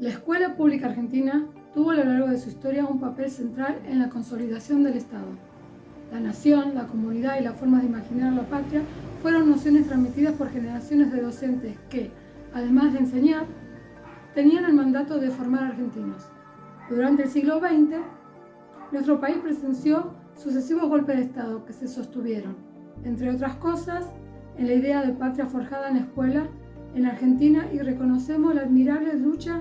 La escuela pública argentina tuvo a lo largo de su historia un papel central en la consolidación del Estado. La nación, la comunidad y la forma de imaginar la patria fueron nociones transmitidas por generaciones de docentes que, además de enseñar, tenían el mandato de formar argentinos. Durante el siglo XX, nuestro país presenció sucesivos golpes de Estado que se sostuvieron, entre otras cosas, en la idea de patria forjada en la escuela en Argentina, y reconocemos la admirable lucha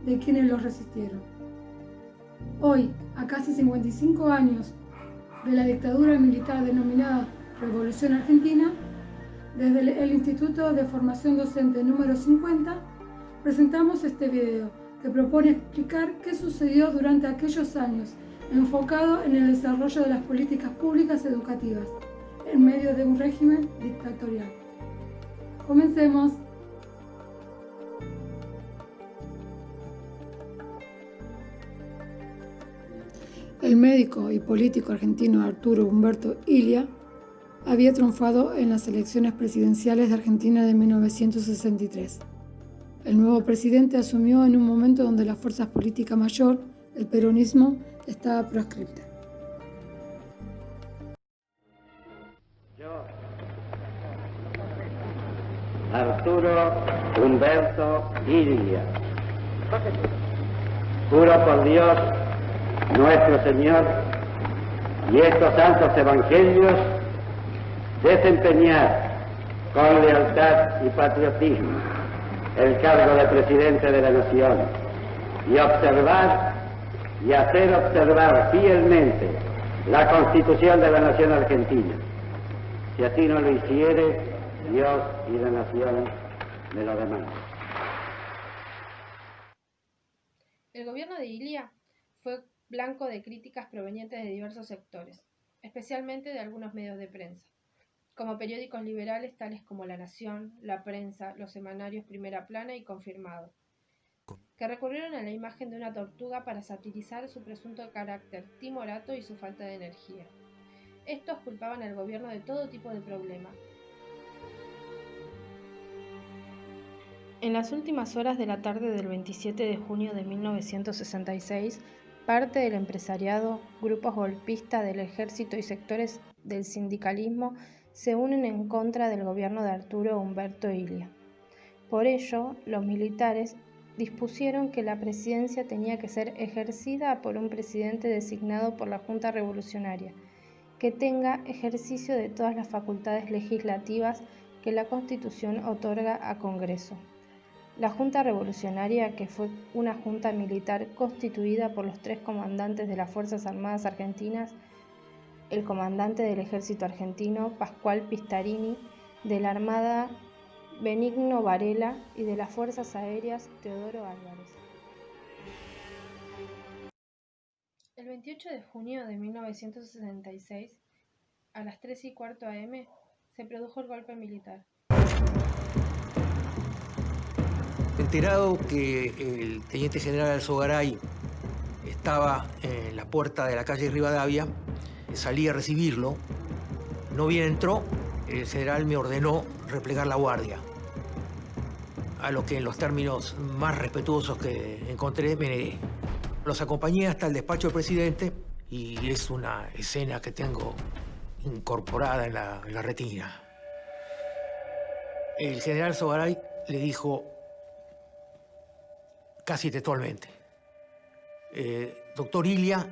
de quienes los resistieron. Hoy, a casi 55 años de la dictadura militar denominada Revolución Argentina, desde el Instituto de Formación Docente número 50, presentamos este video que propone explicar qué sucedió durante aquellos años, enfocado en el desarrollo de las políticas públicas educativas, en medio de un régimen dictatorial. Comencemos. El médico y político argentino Arturo Umberto Illia había triunfado en las elecciones presidenciales de Argentina de 1963. El nuevo presidente asumió en un momento donde la fuerza política mayor, el peronismo, estaba proscripta. Yo, Arturo Umberto Illia, juro por Dios nuestro Señor y estos santos evangelios desempeñar con lealtad y patriotismo el cargo de presidente de la nación y observar y hacer observar fielmente la Constitución de la nación argentina. Si así no lo hiciere, Dios y la nación me lo demandan. El gobierno de Illia fue blanco de críticas provenientes de diversos sectores, especialmente de algunos medios de prensa, como periódicos liberales tales como La Nación, La Prensa, los semanarios Primera Plana y Confirmado, que recurrieron a la imagen de una tortuga para satirizar su presunto carácter timorato y su falta de energía. Estos culpaban al gobierno de todo tipo de problemas. En las últimas horas de la tarde del 27 de junio de 1966, parte del empresariado, grupos golpistas del ejército y sectores del sindicalismo se unen en contra del gobierno de Arturo Umberto Illia. Por ello, los militares dispusieron que la presidencia tenía que ser ejercida por un presidente designado por la Junta Revolucionaria, que tenga ejercicio de todas las facultades legislativas que la Constitución otorga a Congreso. La Junta Revolucionaria, que fue una junta militar constituida por los 3 comandantes de las Fuerzas Armadas Argentinas, el comandante del Ejército Argentino, Pascual Pistarini, de la Armada, Benigno Varela, y de las Fuerzas Aéreas, Teodoro Álvarez. El 28 de junio de 1966, a las 3:15 am, se produjo el golpe militar. Enterado que el teniente general Alzogaray estaba en la puerta de la calle Rivadavia, salí a recibirlo. No bien entró, el general me ordenó replegar la guardia. A lo que en los términos más respetuosos que encontré me negué. Los acompañé hasta el despacho del presidente y es una escena que tengo incorporada en la retina. El general Alzogaray le dijo casi textualmente: doctor Illia,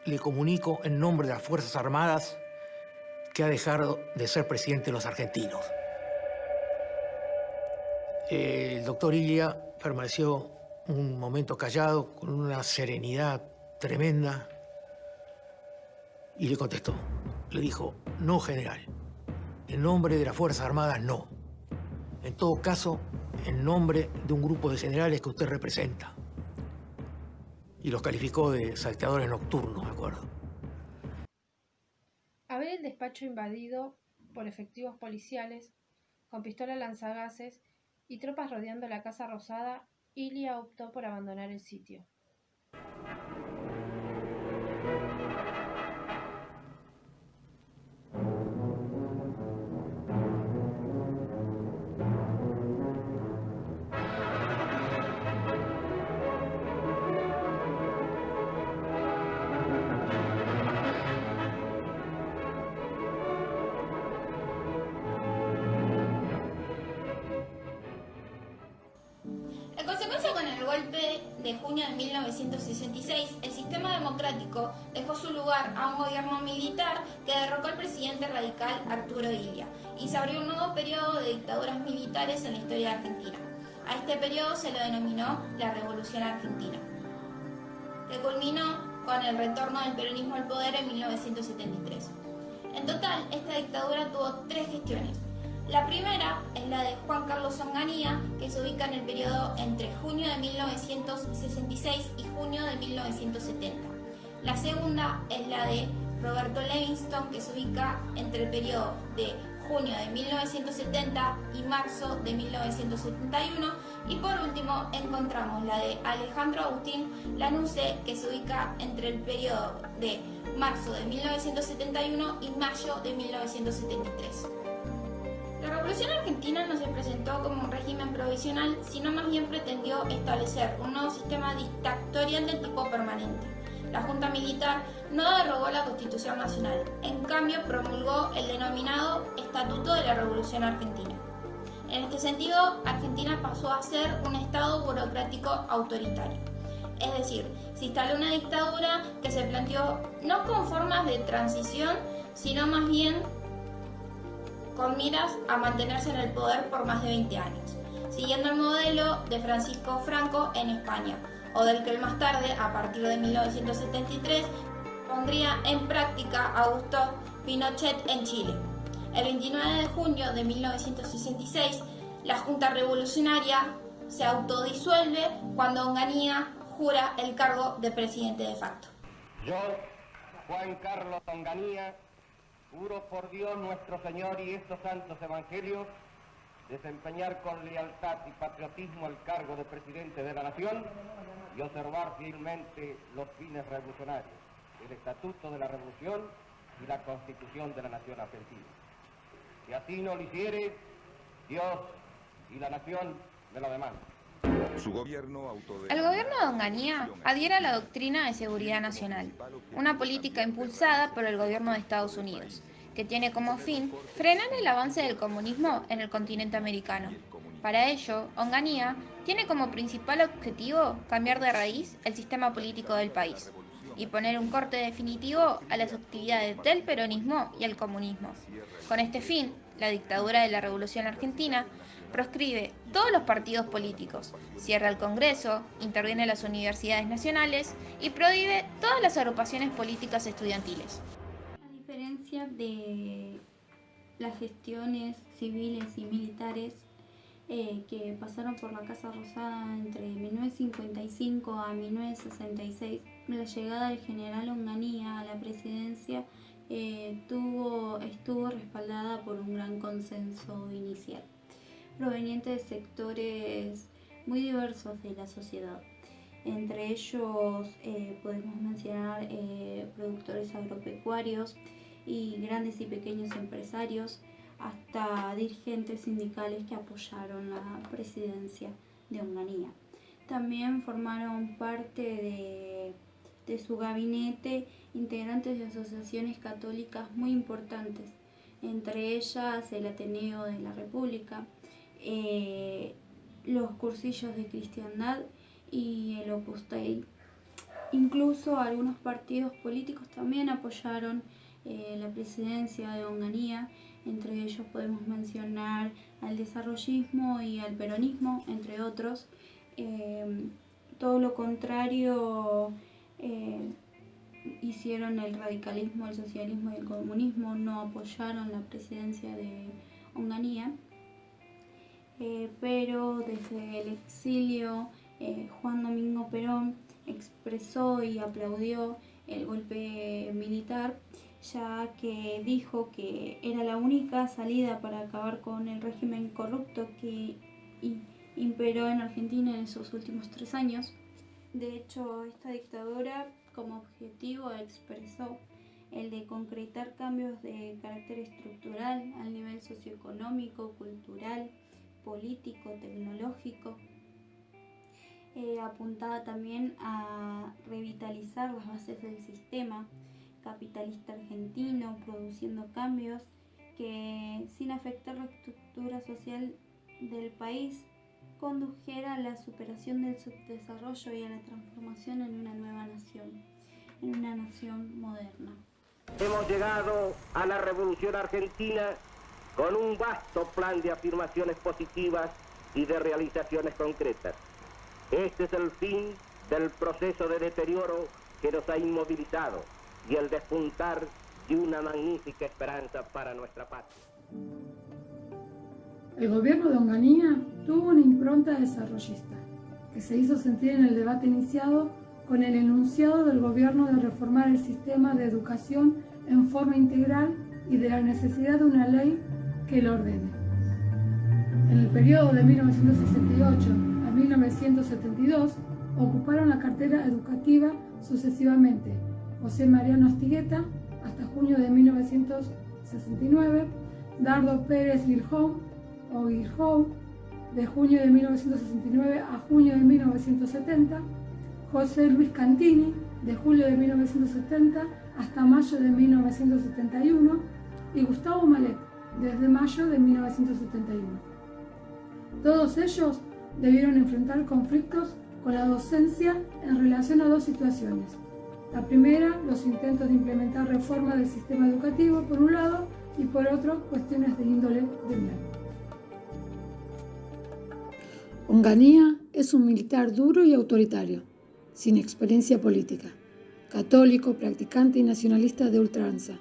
le comunico en nombre de las Fuerzas Armadas que ha dejado de ser presidente de los argentinos. El doctor Illia permaneció un momento callado, con una serenidad tremenda, y le contestó. Le dijo: no, general, en nombre de las Fuerzas Armadas, no. En todo caso, en nombre de un grupo de generales que usted representa. Y los calificó de salteadores nocturnos, me acuerdo. A ver el despacho invadido por efectivos policiales, con pistolas lanzagases y tropas rodeando la Casa Rosada, Illia optó por abandonar el sitio. de junio de 1966, el sistema democrático dejó su lugar a un gobierno militar que derrocó al presidente radical Arturo Illia y se abrió un nuevo periodo de dictaduras militares en la historia de Argentina. A este periodo se lo denominó la Revolución Argentina, que culminó con el retorno del peronismo al poder en 1973. En total, esta dictadura tuvo 3 gestiones. La primera es la de Juan Carlos Onganía, que se ubica en el periodo entre junio de 1966 y junio de 1970. La segunda es la de Roberto Levingston, que se ubica entre el periodo de junio de 1970 y marzo de 1971. Y por último encontramos la de Alejandro Agustín Lanusse, que se ubica entre el periodo de marzo de 1971 y mayo de 1973. La Revolución Argentina no se presentó como un régimen provisional, sino más bien pretendió establecer un nuevo sistema dictatorial de tipo permanente. La Junta Militar no derogó la Constitución Nacional, en cambio promulgó el denominado Estatuto de la Revolución Argentina. En este sentido, Argentina pasó a ser un Estado burocrático autoritario. Es decir, se instaló una dictadura que se planteó no con formas de transición, sino más bien con miras a mantenerse en el poder por más de 20 años, siguiendo el modelo de Francisco Franco en España, o del que más tarde, a partir de 1973, pondría en práctica Augusto Pinochet en Chile. El 29 de junio de 1966, la Junta Revolucionaria se autodisuelve cuando Onganía jura el cargo de presidente de facto. Yo, Juan Carlos Onganía, juro por Dios nuestro Señor y estos santos evangelios desempeñar con lealtad y patriotismo el cargo de presidente de la nación y observar fielmente los fines revolucionarios, el Estatuto de la Revolución y la Constitución de la Nación Argentina. Si así no lo hiciere, Dios y la nación me lo demandan. El gobierno de Onganía adhiere a la doctrina de seguridad nacional, una política impulsada por el gobierno de Estados Unidos, que tiene como fin frenar el avance del comunismo en el continente americano. Para ello, Onganía tiene como principal objetivo cambiar de raíz el sistema político del país y poner un corte definitivo a las actividades del peronismo y el comunismo. Con este fin, la dictadura de la Revolución Argentina proscribe todos los partidos políticos, cierra el Congreso, interviene las universidades nacionales y prohíbe todas las agrupaciones políticas estudiantiles. A diferencia de las gestiones civiles y militares que pasaron por la Casa Rosada entre 1955 a 1966, la llegada del general Onganía a la presidencia estuvo respaldada por un gran consenso inicial, proveniente de sectores muy diversos de la sociedad. Entre ellos podemos mencionar productores agropecuarios y grandes y pequeños empresarios, hasta dirigentes sindicales que apoyaron la presidencia de Onganía. También formaron parte de su gabinete integrantes de asociaciones católicas muy importantes, entre ellas el Ateneo de la República, los cursillos de cristiandad y el Opus Dei. Incluso algunos partidos políticos también apoyaron la presidencia de Onganía. Entre ellos podemos mencionar al desarrollismo y al peronismo, entre otros. Todo lo contrario hicieron el radicalismo, el socialismo y el comunismo, no apoyaron la presidencia de Onganía. Pero desde el exilio, Juan Domingo Perón expresó y aplaudió el golpe militar, ya que dijo que era la única salida para acabar con el régimen corrupto que imperó en Argentina en esos últimos 3 años. De hecho, esta dictadura como objetivo expresó el de concretar cambios de carácter estructural al nivel socioeconómico, cultural, político, tecnológico. Apuntaba también a revitalizar las bases del sistema capitalista argentino, produciendo cambios que, sin afectar la estructura social del país, condujera a la superación del subdesarrollo y a la transformación en una nueva nación, en una nación moderna. Hemos llegado a la Revolución Argentina con un vasto plan de afirmaciones positivas y de realizaciones concretas. Este es el fin del proceso de deterioro que nos ha inmovilizado y el despuntar de una magnífica esperanza para nuestra patria. El gobierno de Onganía tuvo una impronta desarrollista, que se hizo sentir en el debate iniciado con el enunciado del gobierno de reformar el sistema de educación en forma integral y de la necesidad de una ley que lo ordene. En el periodo de 1968 a 1972 ocuparon la cartera educativa sucesivamente José Mariano Astigueta hasta junio de 1969, Dardo Pérez Guilhou de junio de 1969 a junio de 1970, José Luis Cantini de julio de 1970 hasta mayo de 1971 y Gustavo Mallet desde mayo de 1971. Todos ellos debieron enfrentar conflictos con la docencia en relación a dos situaciones. La primera, los intentos de implementar reformas del sistema educativo por un lado y por otro, cuestiones de índole gremial. Onganía es un militar duro y autoritario, sin experiencia política, católico, practicante y nacionalista de ultranza.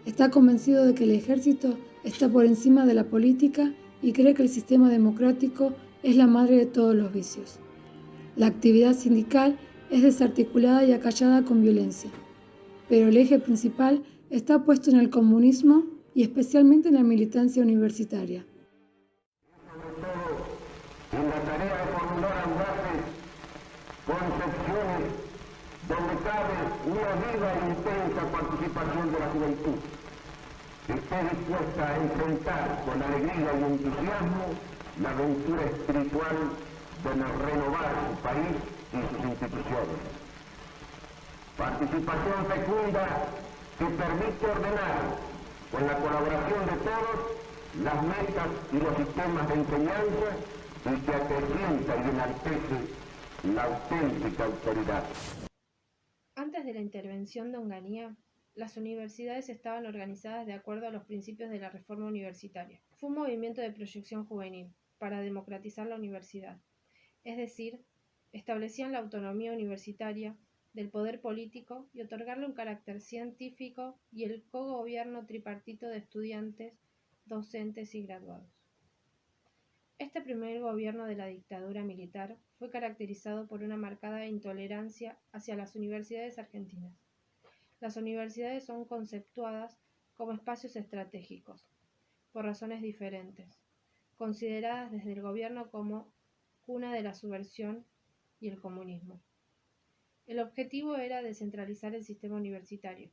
Está convencido de que el ejército está por encima de la política y cree que el sistema democrático es la madre de todos los vicios. La actividad sindical es desarticulada y acallada con violencia, pero el eje principal está puesto en el comunismo y especialmente en la militancia universitaria. En la tarea de formular audaces concepciones donde cabe una viva e intensa participación de la juventud, que esté dispuesta a enfrentar con alegría y entusiasmo la aventura espiritual de renovar su país y sus instituciones. Participación fecunda que permite ordenar, con la colaboración de todos, las metas y los sistemas de enseñanza y que acrecienta y enaltece la auténtica autoridad. Antes de la intervención de Onganía, las universidades estaban organizadas de acuerdo a los principios de la reforma universitaria. Fue un movimiento de proyección juvenil para democratizar la universidad, es decir, establecían la autonomía universitaria del poder político y otorgarle un carácter científico y el cogobierno tripartito de estudiantes, docentes y graduados. Este primer gobierno de la dictadura militar fue caracterizado por una marcada intolerancia hacia las universidades argentinas. Las universidades son conceptuadas como espacios estratégicos, por razones diferentes, consideradas desde el gobierno como cuna de la subversión y el comunismo. El objetivo era descentralizar el sistema universitario,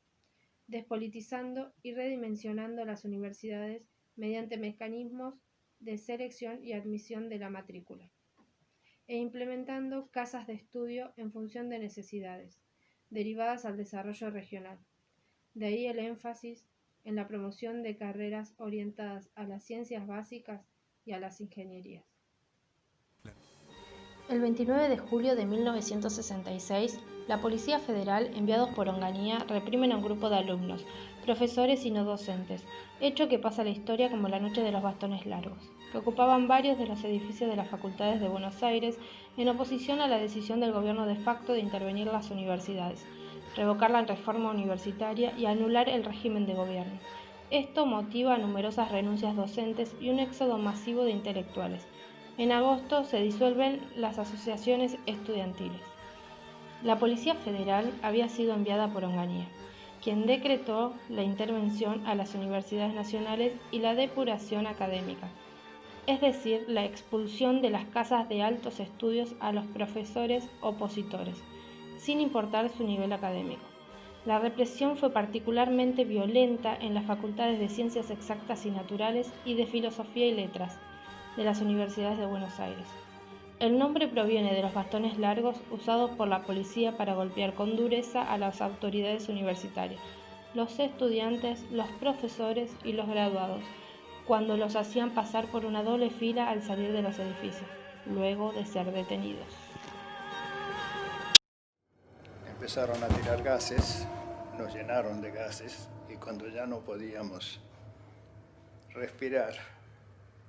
despolitizando y redimensionando las universidades mediante mecanismos de selección y admisión de la matrícula, e implementando casas de estudio en función de necesidades, derivadas al desarrollo regional. De ahí el énfasis en la promoción de carreras orientadas a las ciencias básicas y a las ingenierías. El 29 de julio de 1966, la Policía Federal, enviados por Onganía, reprimen a un grupo de alumnos, profesores y no docentes, hecho que pasa a la historia como la Noche de los Bastones Largos, que ocupaban varios de los edificios de las facultades de Buenos Aires en oposición a la decisión del gobierno de facto de intervenir las universidades, revocar la reforma universitaria y anular el régimen de gobierno. Esto motiva numerosas renuncias docentes y un éxodo masivo de intelectuales. En agosto se disuelven las asociaciones estudiantiles. La Policía Federal había sido enviada por Onganía, quien decretó la intervención a las universidades nacionales y la depuración académica, es decir, la expulsión de las casas de altos estudios a los profesores opositores, sin importar su nivel académico. La represión fue particularmente violenta en las facultades de Ciencias Exactas y Naturales y de Filosofía y Letras de las universidades de Buenos Aires. El nombre proviene de los bastones largos usados por la policía para golpear con dureza a las autoridades universitarias, los estudiantes, los profesores y los graduados, cuando los hacían pasar por una doble fila al salir de los edificios. luego de ser detenidos. Empezaron a tirar gases, nos llenaron de gases y cuando ya no podíamos respirar,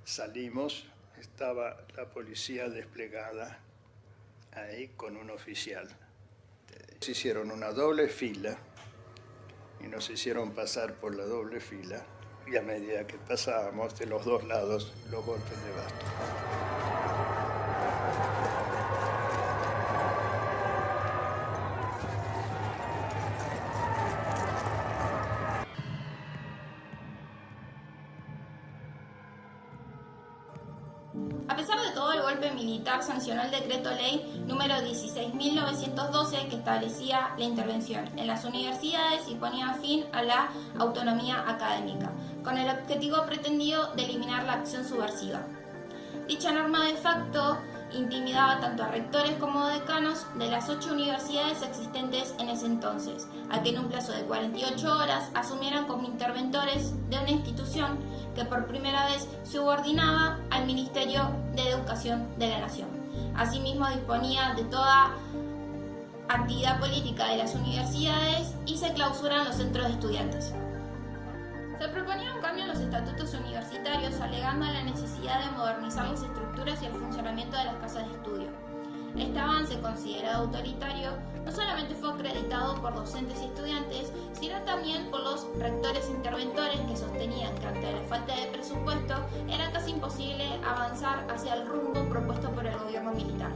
salimos, estaba la policía desplegada ahí con un oficial. Se hicieron una doble fila y nos hicieron pasar por la doble fila y a medida que pasábamos de los dos lados los golpes de bastón. A pesar de todo, el golpe militar sancionó el decreto ley número 16.912 que establecía la intervención en las universidades y ponía fin a la autonomía académica, con el objetivo pretendido de eliminar la acción subversiva. Dicha norma de facto intimidaba tanto a rectores como decanos de las 8 universidades existentes en ese entonces, a que en un plazo de 48 horas asumieran como interventores de una institución que por primera vez subordinaba al Ministerio de Educación de la Nación. Asimismo, disponía de toda actividad política de las universidades y se clausuran los centros de estudiantes. Se proponía un cambio en los estatutos universitarios, alegando la necesidad de modernizar las estructuras y el funcionamiento de las casas de estudio. Este avance, considerado autoritario, no solamente fue acreditado por docentes y estudiantes, sino también por los rectores interventores que sostenían que ante la falta de presupuesto era casi imposible avanzar hacia el rumbo propuesto por el gobierno militar.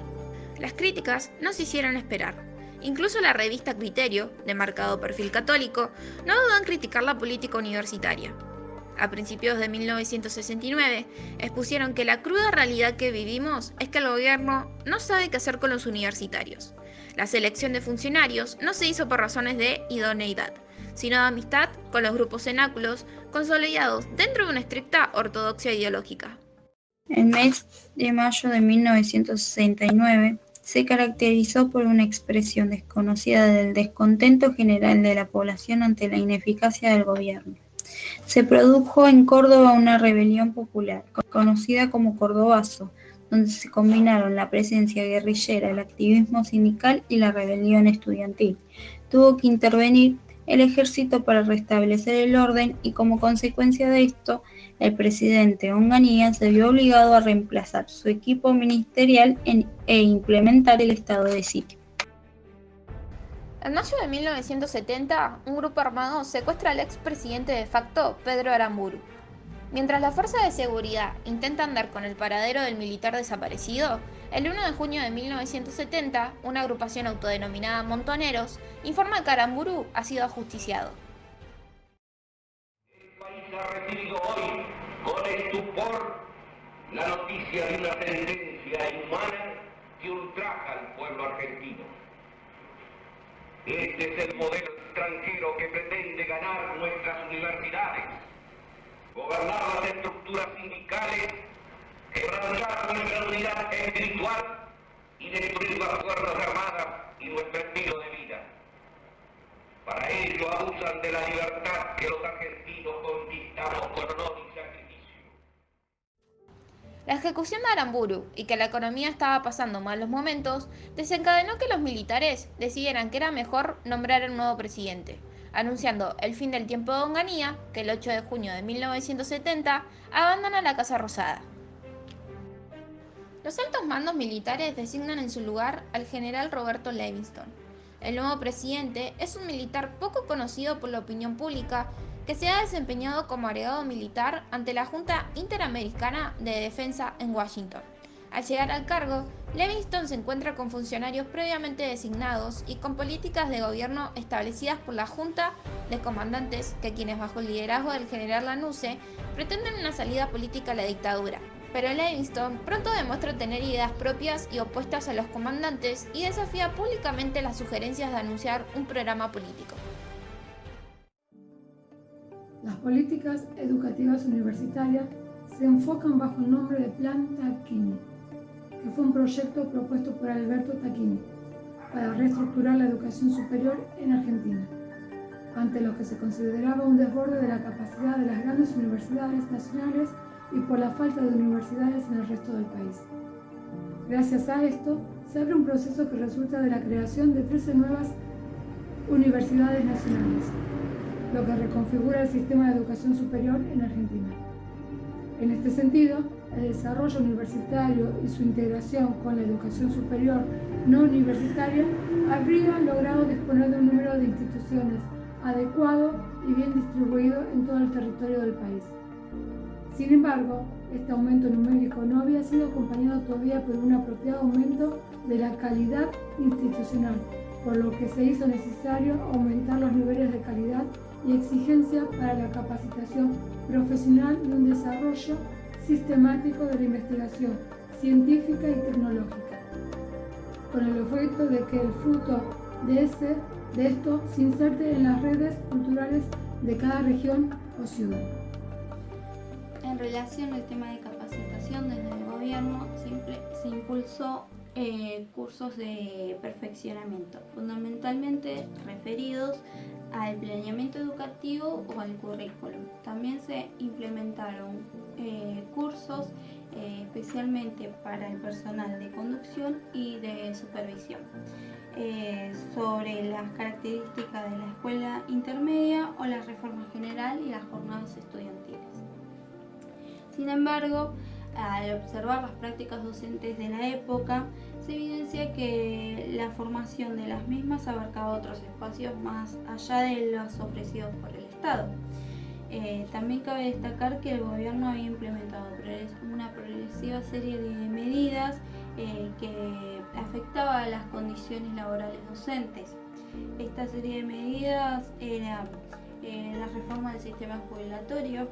Las críticas no se hicieron esperar. Incluso la revista Criterio, de marcado perfil católico, no dudó en criticar la política universitaria. A principios de 1969, expusieron que la cruda realidad que vivimos es que el gobierno no sabe qué hacer con los universitarios. La selección de funcionarios no se hizo por razones de idoneidad, sino de amistad con los grupos cenáculos consolidados dentro de una estricta ortodoxia ideológica. El mes de mayo de 1969 se caracterizó por una expresión desconocida del descontento general de la población ante la ineficacia del gobierno. Se produjo en Córdoba una rebelión popular, conocida como Cordobazo, donde se combinaron la presencia guerrillera, el activismo sindical y la rebelión estudiantil. Tuvo que intervenir el ejército para restablecer el orden y como consecuencia de esto, el presidente Onganía se vio obligado a reemplazar su equipo ministerial e implementar el estado de sitio. En mayo de 1970, un grupo armado secuestra al expresidente de facto Pedro Aramburu. Mientras las fuerzas de seguridad intentan dar con el paradero del militar desaparecido, el 1 de junio de 1970, una agrupación autodenominada Montoneros informa que Aramburu ha sido ajusticiado. El país ha recibido hoy con estupor la noticia de una sentencia inhumana que ultraja al pueblo argentino. Este es el modelo extranjero que pretende ganar nuestras universidades, gobernar las estructuras sindicales, quebrantar nuestra unidad espiritual y destruir las fuerzas armadas y nuestro estilo de vida. Para ello abusan de la libertad que los argentinos conquistamos con honor y sacrificio. La ejecución de Aramburu y que la economía estaba pasando malos momentos desencadenó que los militares decidieran que era mejor nombrar a un nuevo presidente, anunciando el fin del tiempo de Onganía, que el 8 de junio de 1970 abandona la Casa Rosada. Los altos mandos militares designan en su lugar al general Roberto Levingston. El nuevo presidente es un militar poco conocido por la opinión pública que se ha desempeñado como agregado militar ante la Junta Interamericana de Defensa en Washington. Al llegar al cargo, Levingston se encuentra con funcionarios previamente designados y con políticas de gobierno establecidas por la Junta de Comandantes quienes bajo el liderazgo del general Lanusse pretenden una salida política a la dictadura. Pero Levingston pronto demuestra tener ideas propias y opuestas a los comandantes y desafía públicamente las sugerencias de anunciar un programa político. Las políticas educativas universitarias se enfocan bajo el nombre de Plan Tacchini, que fue un proyecto propuesto por Alberto Tacchini para reestructurar la educación superior en Argentina, ante lo que se consideraba un desborde de la capacidad de las grandes universidades nacionales y por la falta de universidades en el resto del país. Gracias a esto, se abre un proceso que resulta de la creación de 13 nuevas universidades nacionales, lo que reconfigura el sistema de educación superior en Argentina. En este sentido, el desarrollo universitario y su integración con la educación superior no universitaria habría logrado disponer de un número de instituciones adecuado y bien distribuido en todo el territorio del país. Sin embargo, este aumento numérico no había sido acompañado todavía por un apropiado aumento de la calidad institucional, por lo que se hizo necesario aumentar los niveles de calidad y exigencia para la capacitación profesional y un desarrollo sistemático de la investigación científica y tecnológica, con el efecto de que el fruto de esto se inserte en las redes culturales de cada región o ciudad. En relación al tema de capacitación, desde el gobierno se impulsó cursos de perfeccionamiento, fundamentalmente referidos al planeamiento educativo o al currículum. También se implementaron cursos especialmente para el personal de conducción y de supervisión sobre las características de la escuela intermedia o la reforma general y las jornadas estudiantiles. Sin embargo, al observar las prácticas docentes de la época, se evidencia que la formación de las mismas abarcaba otros espacios más allá de los ofrecidos por el Estado. También cabe destacar que el gobierno había implementado una progresiva serie de medidas que afectaban a las condiciones laborales docentes. Esta serie de medidas era la reforma del sistema jubilatorio,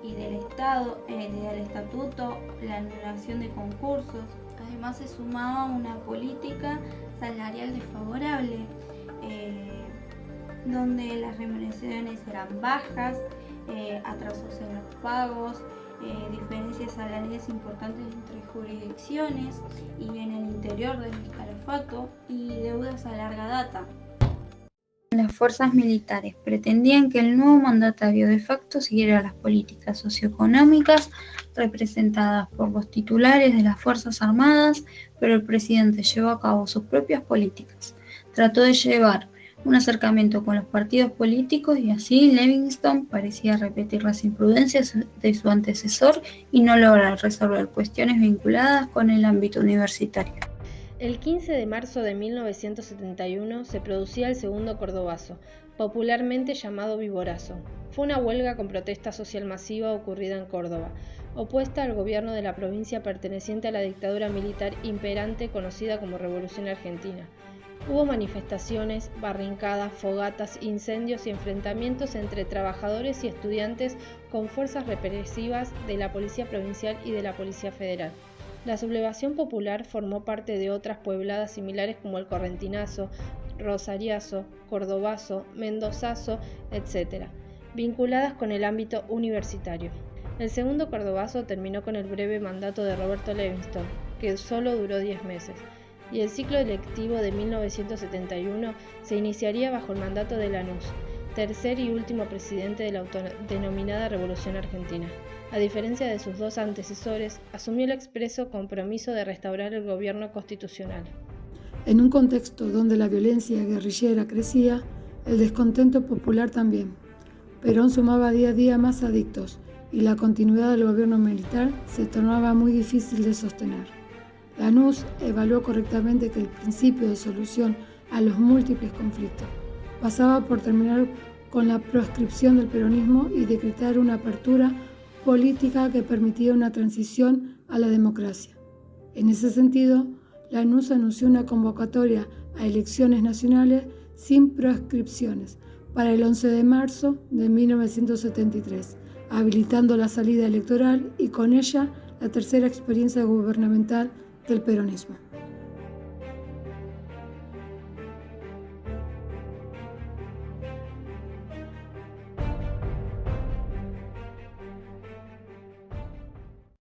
y del Estado, del Estatuto, la anulación de concursos. Además se sumaba una política salarial desfavorable, donde las remuneraciones eran bajas, atrasos en los pagos, diferencias salariales importantes entre jurisdicciones y en el interior del escalafato y deudas a larga data. Las fuerzas militares pretendían que el nuevo mandatario de facto siguiera las políticas socioeconómicas representadas por los titulares de las Fuerzas Armadas, pero el presidente llevó a cabo sus propias políticas. Trató de llevar un acercamiento con los partidos políticos y así Levingston parecía repetir las imprudencias de su antecesor y no lograr resolver cuestiones vinculadas con el ámbito universitario. El 15 de marzo de 1971 se producía el segundo Cordobazo, popularmente llamado Viborazo. Fue una huelga con protesta social masiva ocurrida en Córdoba, opuesta al gobierno de la provincia perteneciente a la dictadura militar imperante conocida como Revolución Argentina. Hubo manifestaciones, barrincadas, fogatas, incendios y enfrentamientos entre trabajadores y estudiantes con fuerzas represivas de la Policía Provincial y de la Policía Federal. La sublevación popular formó parte de otras puebladas similares como el Correntinazo, Rosariazo, Cordobazo, Mendozazo, etc., vinculadas con el ámbito universitario. El segundo Cordobazo terminó con el breve mandato de Roberto Levingston, que solo duró 10 meses, y el ciclo electivo de 1971 se iniciaría bajo el mandato de Lanús, tercer y último presidente de la autodenominada Revolución Argentina. A diferencia de sus dos antecesores, asumió el expreso compromiso de restaurar el gobierno constitucional. En un contexto donde la violencia guerrillera crecía, el descontento popular también. Perón sumaba día a día más adictos y la continuidad del gobierno militar se tornaba muy difícil de sostener. Lanús evaluó correctamente que el principio de solución a los múltiples conflictos pasaba por terminar con la proscripción del peronismo y decretar una apertura política que permitía una transición a la democracia. En ese sentido, Lanús anunció una convocatoria a elecciones nacionales sin proscripciones para el 11 de marzo de 1973, habilitando la salida electoral y con ella la tercera experiencia gubernamental del peronismo.